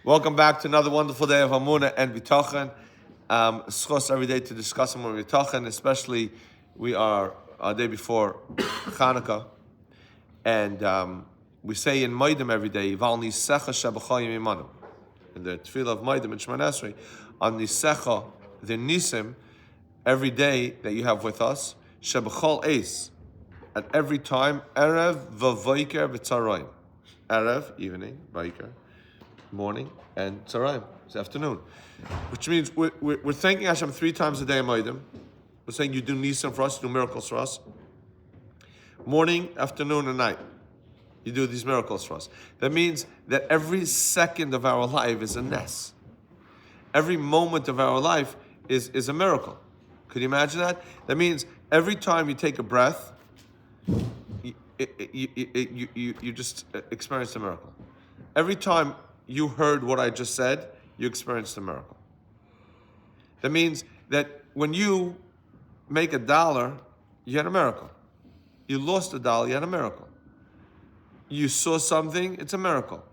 Welcome back to another wonderful day of Emunah and Bitachon. Schos every day to discuss Emunah and Bitachon, especially we are a day before Hanukkah, and we say in Moedim every day, Val nisecha shebachayim imanu. In the tefillah of Moedim and Shemon Esrei, on nisecha, the nissim, every day that you have with us, shebachol eis, at every time, erev v'voiker v'tzaroim. Erev, evening, vaiker, morning, and tzarayim, it's afternoon. Which means we're thanking Hashem 3 times a day in Moedim. We're saying you do nissim for us, you do miracles for us. Morning, afternoon, and night. You do these miracles for us. That means that every second of our life is a ness. Every moment of our life is a miracle. Could you imagine that? That means every time you take a breath, you just experienced a miracle. Every time you heard what I just said, you experienced a miracle. That means that when you make $1, you had a miracle. You lost $1, you had a miracle. You saw something, it's a miracle.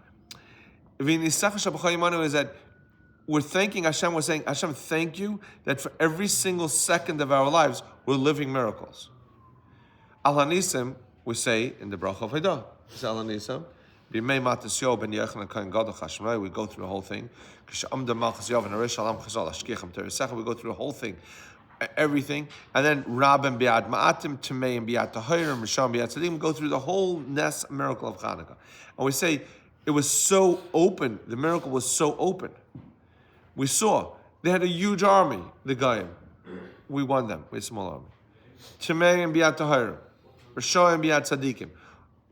Is that we're thanking Hashem, we're saying, Hashem, thank you that for every single second of our lives, we're living miracles. Al nissim, we say in the bracha of Haidah. It's Al nissim. We go through the whole thing. We go through the whole thing, everything, and then Rabim biad ma'atim, Tameim biad tahirim, Rishon biad tzadim. We go through the whole ness miracle of Hanukkah, and we say it was so open. The miracle was so open. We saw they had a huge army. The Goyim, we won them. We had a small army. Tameim biad tahirim, Rishon biad tzadikim.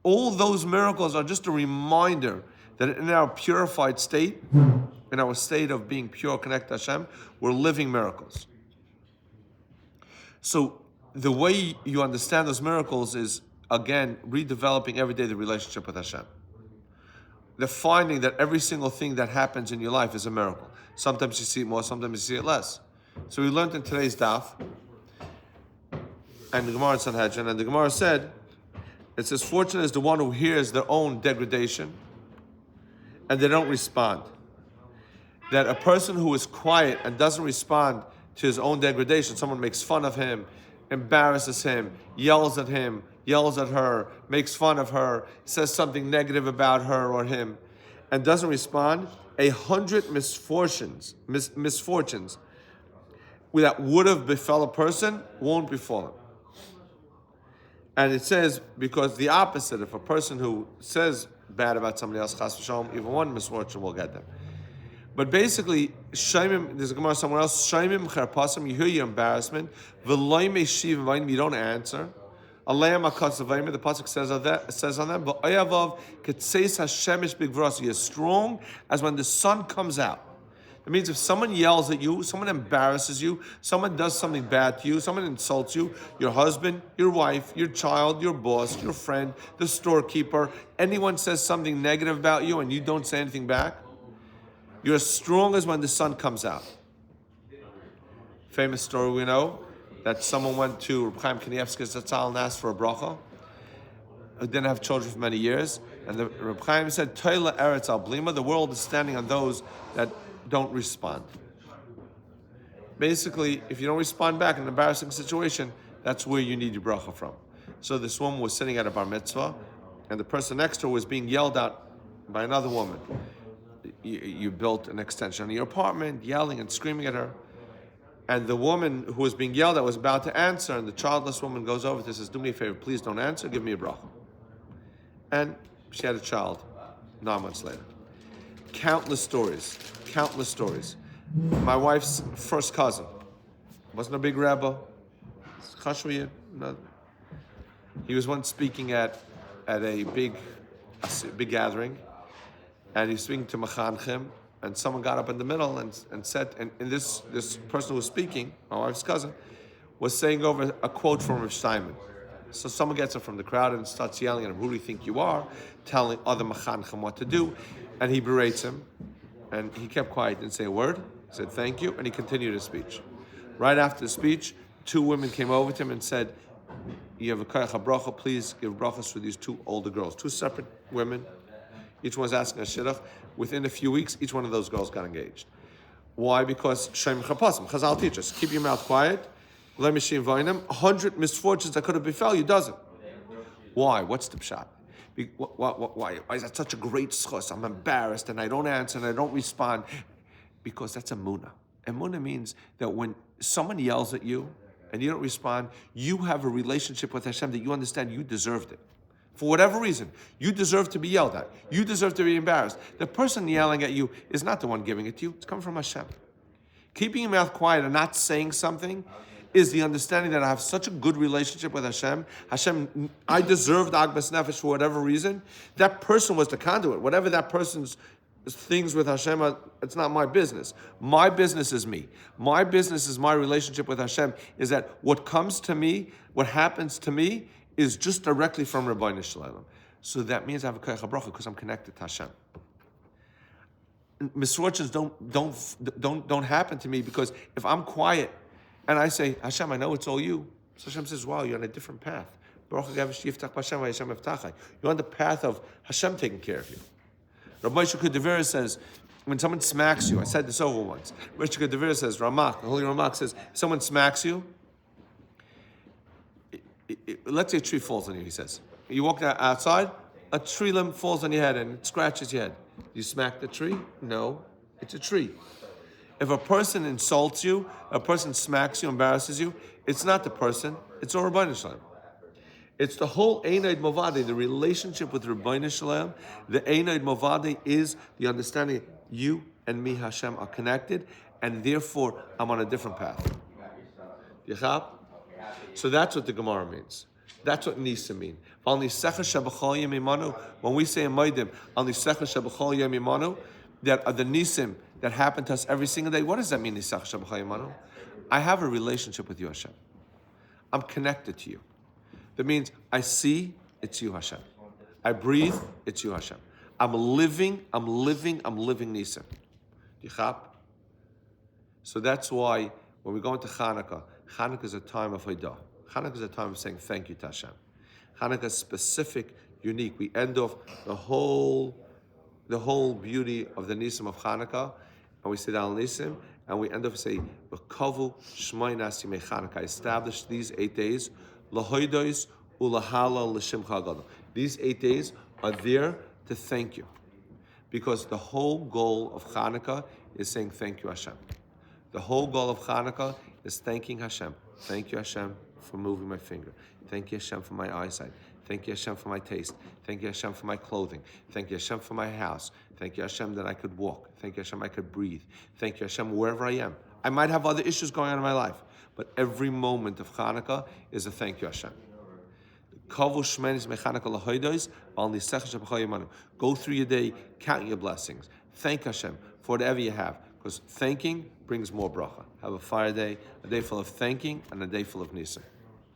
All those miracles are just a reminder that in our purified state, in our state of being pure, connected to Hashem, we're living miracles. So the way you understand those miracles is, again, redeveloping every day the relationship with Hashem. The finding that every single thing that happens in your life is a miracle. Sometimes you see it more, sometimes you see it less. So we learned in today's daf, and the Gemara in Sanhedrin, and the Gemara said, it says, fortunate is the one who hears their own degradation and they don't respond. That a person who is quiet and doesn't respond to his own degradation, someone makes fun of him, embarrasses him, yells at him, yells at her, makes fun of her, says something negative about her or him, and doesn't respond, 100 misfortunes that would have befell a person won't befall him. And it says, because the opposite, if a person who says bad about somebody else, chas v'shalom, even one misfortune will get them. But basically, shaimim, there's a Gemara somewhere else, shaimim cherpasim, you hear your embarrassment, v'loy meishiv v'ayim, you don't answer. Alayim akatzavayim, the pasuk says on them, v'ayavav ketseis hashemish bigvras, you're strong as when the sun comes out. It means if someone yells at you, someone embarrasses you, someone does something bad to you, someone insults you, your husband, your wife, your child, your boss, your friend, the storekeeper, anyone says something negative about you and you don't say anything back, you're as strong as when the sun comes out. Famous story we know, that someone went to Reb Chaim Kanievsky's Zatzal and asked for a bracha, who didn't have children for many years, and the Reb Chaim said, Toila Eretz al Blima, the world is standing on those that don't respond. Basically, if you don't respond back in an embarrassing situation, that's where you need your bracha from. So this woman was sitting at a bar mitzvah, and the person next to her was being yelled at by another woman. You built an extension of your apartment, yelling and screaming at her. And the woman who was being yelled at was about to answer, and the childless woman goes over to her and says, do me a favor, please don't answer, give me a bracha. And she had a child 9 months later. Countless stories. My wife's first cousin wasn't a big rabbi. He was once speaking at a big gathering, and he was speaking to Machanchim, and someone got up in the middle and said, and this person who was speaking, my wife's cousin, was saying over a quote from Rav Steinman. So someone gets up from the crowd and starts yelling at him, who do you think you are? Telling other Machanchim what to do, and he berates him. And he kept quiet, didn't say a word. He said, thank you, and he continued his speech. Right after the speech, 2 women came over to him and said, you have a koyach bracha, please give brachas for these 2 older girls. 2 separate women. Each one was asking a shidduch. Within a few weeks, each one of those girls got engaged. Why? Because Shem Chapasim, Chazal teaches, keep your mouth quiet. Let me see 100 misfortunes that could have befell you doesn't. Why? What's the pshat? Why is that such a great schos? I'm embarrassed and I don't answer and I don't respond. Because that's Emunah. Emunah means that when someone yells at you and you don't respond, you have a relationship with Hashem that you understand you deserved it. For whatever reason, you deserve to be yelled at. You deserve to be embarrassed. The person yelling at you is not the one giving it to you. It's coming from Hashem. Keeping your mouth quiet and not saying something is the understanding that I have such a good relationship with Hashem. Hashem, I deserved Agbas Nefesh for whatever reason. That person was the conduit. Whatever that person's things with Hashem are, it's not my business. My business is me. My business is my relationship with Hashem, is that what comes to me, what happens to me, is just directly from Rabbi Shalom. So that means I have a koyach bracha because I'm connected to Hashem. Misfortunes don't happen to me because if I'm quiet and I say, Hashem, I know it's all you. So Hashem says, wow, you're on a different path. You're on the path of Hashem taking care of you. Rabbi Mordechai Groner says, when someone smacks you, I said this over once. Rabbi Mordechai Groner says, Ramak, the Holy Ramak says, if someone smacks you, let's say a tree falls on you, he says. You walk outside, a tree limb falls on your head and it scratches your head. You smack the tree? No, it's a tree. If a person insults you, a person smacks you, embarrasses you, it's not the person, it's all Rabbi Shalom. It's the whole Einaid Movade, the relationship with Rabbi Shalom. The Einaid Movade is the understanding you and me, Hashem, are connected, and therefore I'm on a different path. Yechab? So that's what the Gemara means. That's what nissim mean. When we say in Maidim, that are the nissim that happen to us every single day. What does that mean? I have a relationship with you, Hashem. I'm connected to you. That means I see, it's you, Hashem. I breathe, it's you, Hashem. I'm living nissim. Yichap? So that's why when we go into Chanukah, Chanukah is a time of Haidah. Chanukah is a time of saying thank you to Hashem. Chanukah is specific, unique. We end off the whole beauty of the nissim of Chanukah, and we say down nissim, and we end up saying, "V'kavu shmay nasim Chanukah." I established these 8 days, lahoidos ulahala l'shimcha gadol. These 8 days are there to thank you, because the whole goal of Chanukah is saying thank you, Hashem. The whole goal of Chanukah is thanking Hashem. Thank you, Hashem, for moving my finger. Thank you, Hashem, for my eyesight. Thank you, Hashem, for my taste. Thank you, Hashem, for my clothing. Thank you, Hashem, for my house. Thank you, Hashem, that I could walk. Thank you, Hashem, I could breathe. Thank you, Hashem, wherever I am. I might have other issues going on in my life, but every moment of Chanukah is a thank you, Hashem. Go through your day, count your blessings. Thank Hashem for whatever you have, because thanking brings more bracha. Have a fire day, a day full of thanking, and a day full of nissim.